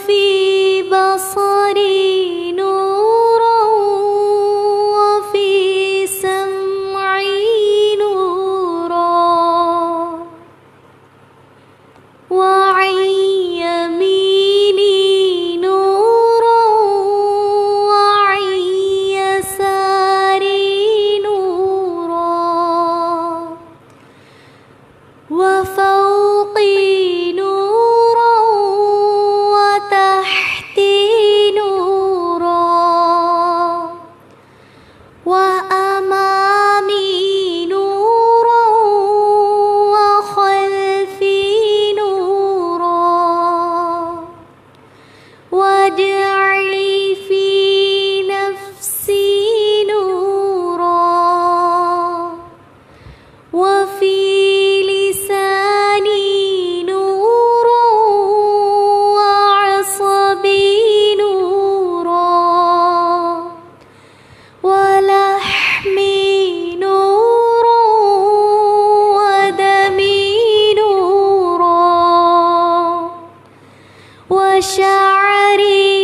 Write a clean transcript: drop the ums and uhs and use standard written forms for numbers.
وفي بصري نورا وفي سمعي نورا وعن يميني نورا وعن يساري نورا وفوقي نورا وتحتي نورا وأمامي نورا وخلفي نورا واجعل في نفسي نورا وفي لساني نورا وعصبي نورا ولحمي نورا ودمي نورا وشعري